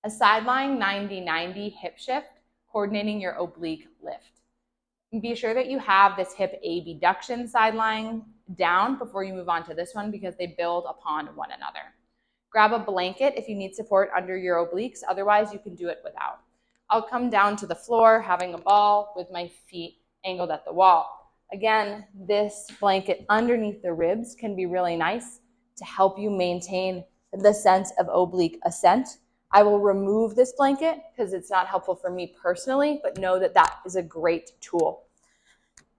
A sideline 90-90 hip shift, coordinating your oblique lift. And be sure that you have this hip abduction sideline down before you move on to this one because they build upon one another. Grab a blanket if you need support under your obliques, otherwise you can do it without. I'll come down to the floor having a ball with my feet angled at the wall. Again, this blanket underneath the ribs can be really nice to help you maintain the sense of oblique ascent. I will remove this blanket because it's not helpful for me personally, but know that that is a great tool.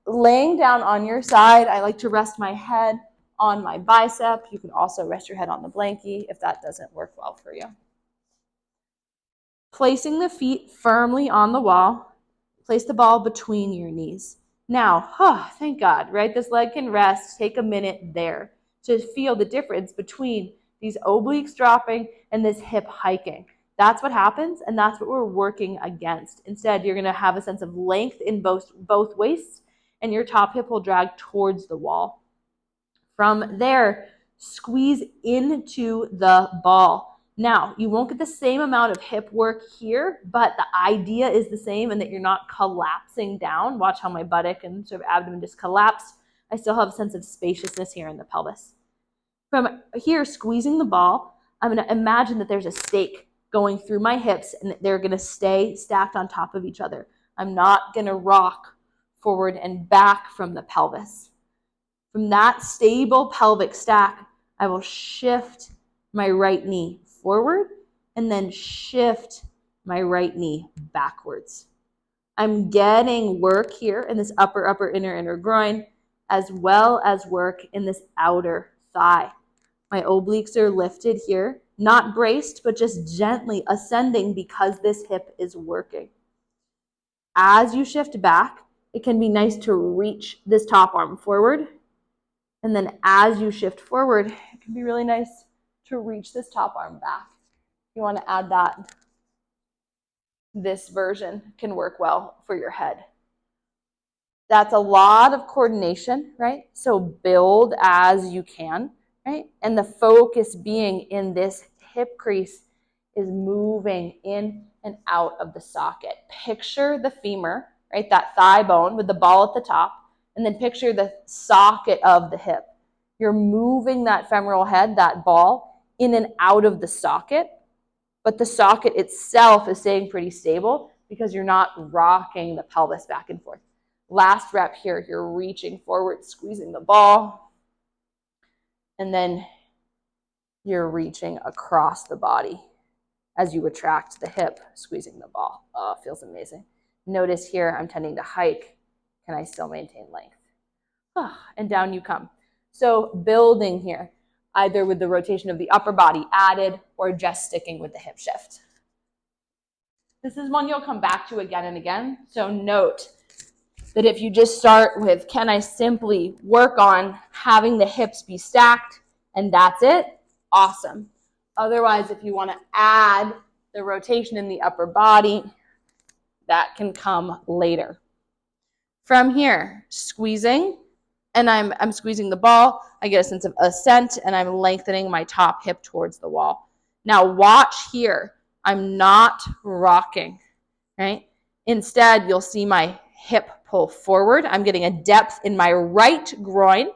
Laying down on your side, I like to rest my head on my bicep. You can also rest your head on the blankie if that doesn't work well for you. Placing the feet firmly on the wall, place the ball between your knees. Now, thank God, right? This leg can rest. Take a minute there to feel the difference between these obliques dropping and this hip hiking. That's what happens, and that's what we're working against. Instead, you're going to have a sense of length in both waists, and your top hip will drag towards the wall. From there, squeeze into the ball. Now, you won't get the same amount of hip work here, but the idea is the same in that you're not collapsing down. Watch how my buttock and sort of abdomen just collapsed. I still have a sense of spaciousness here in the pelvis. From here, squeezing the ball, I'm going to imagine that there's a stake going through my hips and they're going to stay stacked on top of each other. I'm not going to rock forward and back from the pelvis. From that stable pelvic stack, I will shift my right knee forward and then shift my right knee backwards. I'm getting work here in this upper, inner groin, as well as work in this outer thigh. My obliques are lifted here, not braced, but just gently ascending because this hip is working. As you shift back, it can be nice to reach this top arm forward. And then as you shift forward, it can be really nice to reach this top arm back. You want to add that. This version can work well for your head. That's a lot of coordination, right? So build as you can, right? And the focus being in this hip crease is moving in and out of the socket. Picture the femur, right? That thigh bone with the ball at the top, and then picture the socket of the hip. You're moving that femoral head, that ball, in and out of the socket, but the socket itself is staying pretty stable because you're not rocking the pelvis back and forth. Last rep here, you're reaching forward, squeezing the ball, and then you're reaching across the body as you retract the hip, squeezing the ball. Oh, it feels amazing. Notice here, I'm tending to hike. Can I still maintain length? And down you come. So building here, either with the rotation of the upper body added or just sticking with the hip shift. This is one you'll come back to again and again. So note that if you just start with, can I simply work on having the hips be stacked and that's it, awesome. Otherwise, if you want to add the rotation in the upper body, that can come later. From here, squeezing, and I'm squeezing the ball. I get a sense of ascent, and I'm lengthening my top hip towards the wall. Now watch here. I'm not rocking, right? Instead, you'll see my hip pull forward. I'm getting a depth in my right groin,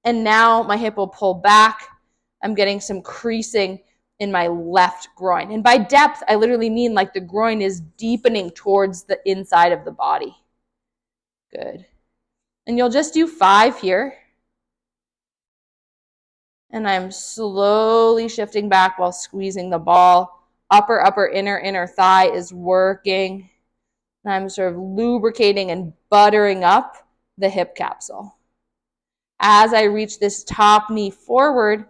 and now my hip will pull back. I'm getting some creasing in my left groin. And by depth, I literally mean like the groin is deepening towards the inside of the body. Good. And you'll just do 5 here. And I'm slowly shifting back while squeezing the ball. Upper, inner thigh is working. And I'm sort of lubricating and buttering up the hip capsule. As I reach this top knee forward,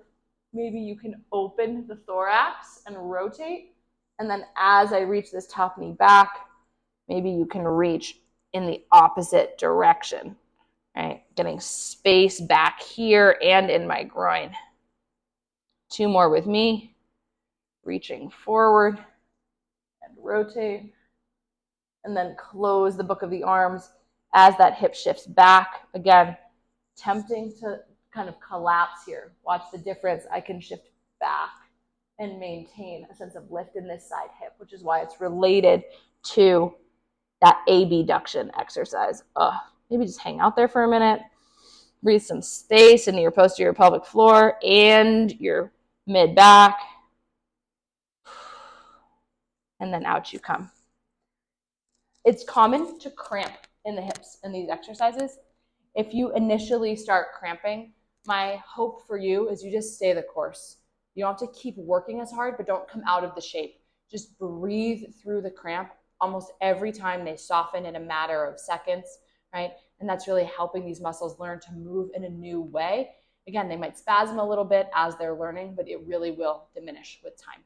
maybe you can open the thorax and rotate. And then as I reach this top knee back, maybe you can reach in the opposite direction, right? Getting space back here and in my groin. 2 more with me. Reaching forward and rotate. And then close the book of the arms as that hip shifts back. Again, tempting to kind of collapse here. Watch the difference. I can shift back and maintain a sense of lift in this side hip, which is why it's related to that abduction exercise. Maybe just hang out there for a minute. Breathe some space into your posterior pelvic floor and your mid back. And then out you come. It's common to cramp in the hips in these exercises. If you initially start cramping, my hope for you is you just stay the course. You don't have to keep working as hard, but don't come out of the shape. Just breathe through the cramp. Almost every time they soften in a matter of seconds, right? And that's really helping these muscles learn to move in a new way. Again, they might spasm a little bit as they're learning, but it really will diminish with time.